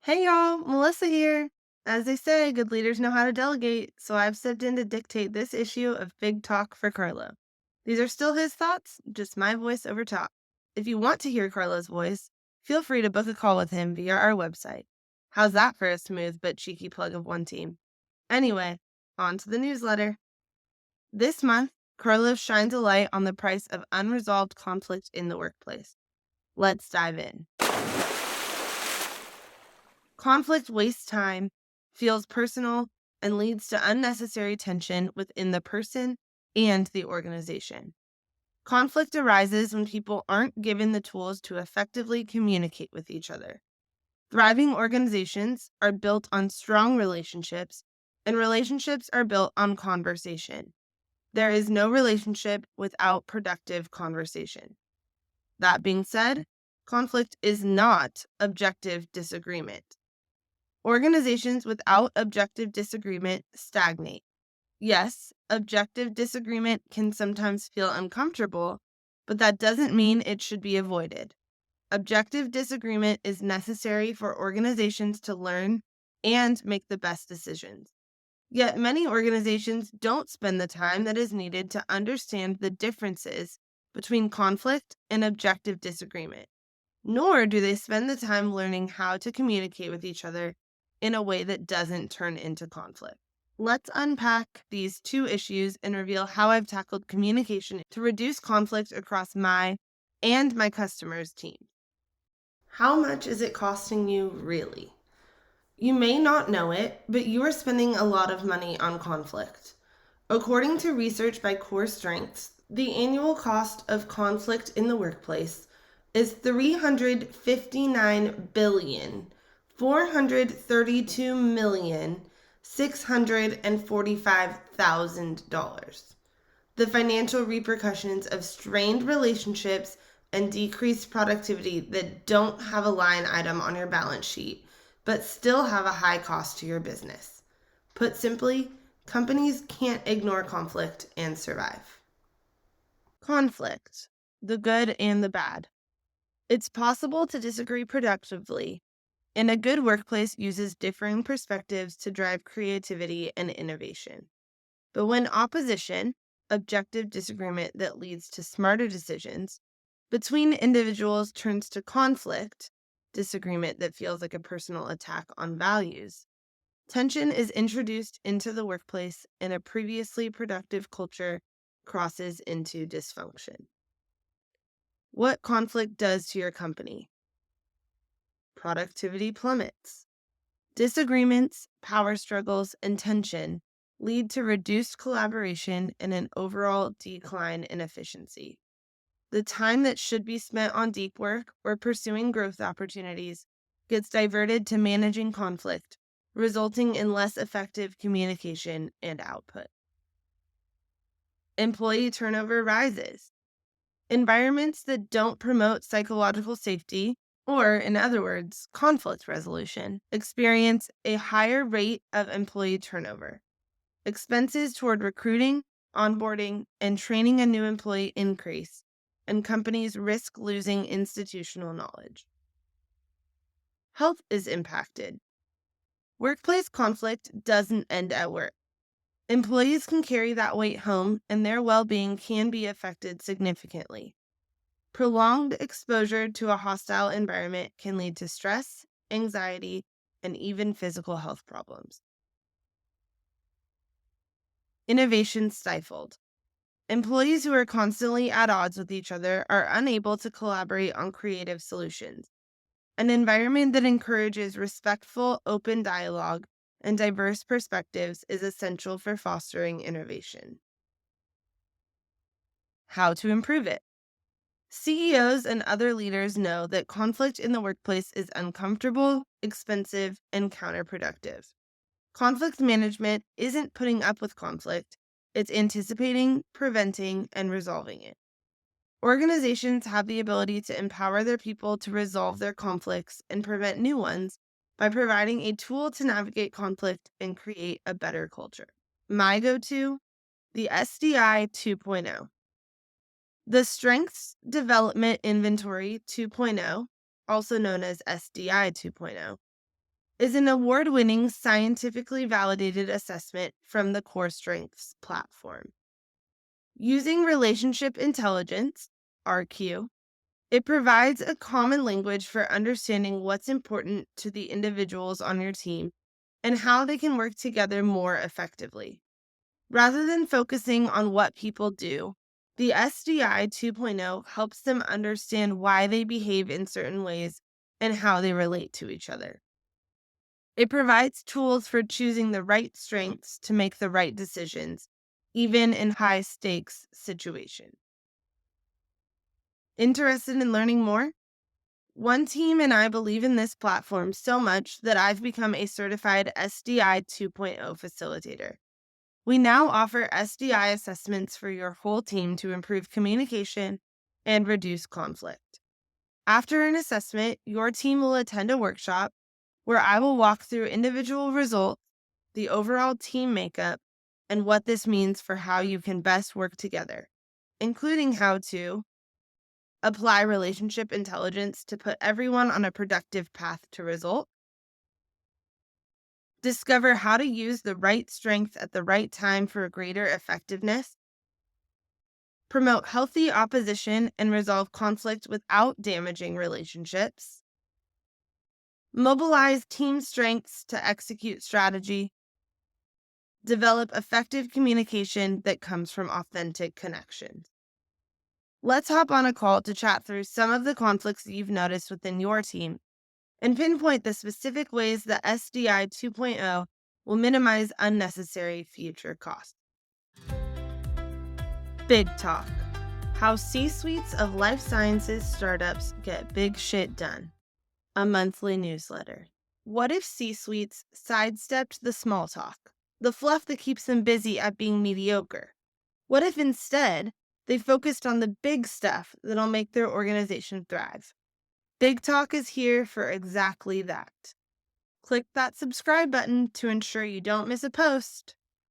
Hey y'all, Melissa here. As they say, good leaders know how to delegate, so I've stepped in to dictate this issue of Big Talk for Carlo. These are still his thoughts, just my voice over top. If you want to hear Carlo's voice, feel free to book a call with him via our website. How's that for a smooth but cheeky plug of one team? Anyway, on to the newsletter. This month, Carlo shines a light on the price of unresolved conflict in the workplace. Let's dive in. Conflict wastes time, feels personal, and leads to unnecessary tension within the person and the organization. Conflict arises when people aren't given the tools to effectively communicate with each other. Thriving organizations are built on strong relationships, and relationships are built on conversation. There is no relationship without productive conversation. That being said, conflict is not objective disagreement. Organizations without objective disagreement stagnate. Yes, objective disagreement can sometimes feel uncomfortable, but that doesn't mean it should be avoided. Objective disagreement is necessary for organizations to learn and make the best decisions. Yet many organizations don't spend the time that is needed to understand the differences between conflict and objective disagreement, nor do they spend the time learning how to communicate with each other in a way that doesn't turn into conflict. Let's unpack these two issues and reveal how I've tackled communication to reduce conflict across my and my customers' teams. How much is it costing you really? You may not know it, but you are spending a lot of money on conflict. According to research by Core Strengths, the annual cost of conflict in the workplace is $359,432,645,000. The financial repercussions of strained relationships and decreased productivity that don't have a line item on your balance sheet, but still have a high cost to your business. Put simply, companies can't ignore conflict and survive. Conflict, the good and the bad. It's possible to disagree productively, and a good workplace uses differing perspectives to drive creativity and innovation. But when opposition, objective disagreement that leads to smarter decisions, between individuals turns to conflict, disagreement that feels like a personal attack on values, tension is introduced into the workplace and a previously productive culture crosses into dysfunction. What conflict does to your company? Productivity plummets. Disagreements, power struggles, and tension lead to reduced collaboration and an overall decline in efficiency. The time that should be spent on deep work or pursuing growth opportunities gets diverted to managing conflict, resulting in less effective communication and output. Employee turnover rises. Environments that don't promote psychological safety, or in other words, conflict resolution, experience a higher rate of employee turnover. Expenses toward recruiting, onboarding, and training a new employee increase, and companies risk losing institutional knowledge. Health is impacted. Workplace conflict doesn't end at work. Employees can carry that weight home, and their well being can be affected significantly. Prolonged exposure to a hostile environment can lead to stress, anxiety, and even physical health problems. Innovation stifled. Employees who are constantly at odds with each other are unable to collaborate on creative solutions. An environment that encourages respectful, open dialogue and diverse perspectives is essential for fostering innovation. How to improve it? CEOs and other leaders know that conflict in the workplace is uncomfortable, expensive, and counterproductive. Conflict management isn't putting up with conflict, it's anticipating, preventing, and resolving it. Organizations have the ability to empower their people to resolve their conflicts and prevent new ones by providing a tool to navigate conflict and create a better culture. My go-to, the SDI 2.0. The Strengths Development Inventory 2.0, also known as SDI 2.0, is an award winning, scientifically validated assessment from the Core Strengths platform. Using relationship intelligence, RQ, it provides a common language for understanding what's important to the individuals on your team and how they can work together more effectively. Rather than focusing on what people do, the SDI 2.0 helps them understand why they behave in certain ways and how they relate to each other. It provides tools for choosing the right strengths to make the right decisions, even in high stakes situations. Interested in learning more? One team and I believe in this platform so much that I've become a certified SDI 2.0 facilitator. We now offer SDI assessments for your whole team to improve communication and reduce conflict. After an assessment, your team will attend a workshop where I will walk through individual results, the overall team makeup, and what this means for how you can best work together, including how to apply relationship intelligence to put everyone on a productive path to result, discover how to use the right strength at the right time for greater effectiveness, promote healthy opposition and resolve conflict without damaging relationships, mobilize team strengths to execute strategy, develop effective communication that comes from authentic connections. Let's hop on a call to chat through some of the conflicts you've noticed within your team and pinpoint the specific ways that SDI 2.0 will minimize unnecessary future costs. Big Talk: How C-suites of life sciences startups get big shit done. A monthly newsletter. What if C-suites sidestepped the small talk, the fluff that keeps them busy at being mediocre? What if instead they focused on the big stuff that'll make their organization thrive? Big Talk is here for exactly that. Click that subscribe button to ensure you don't miss a post.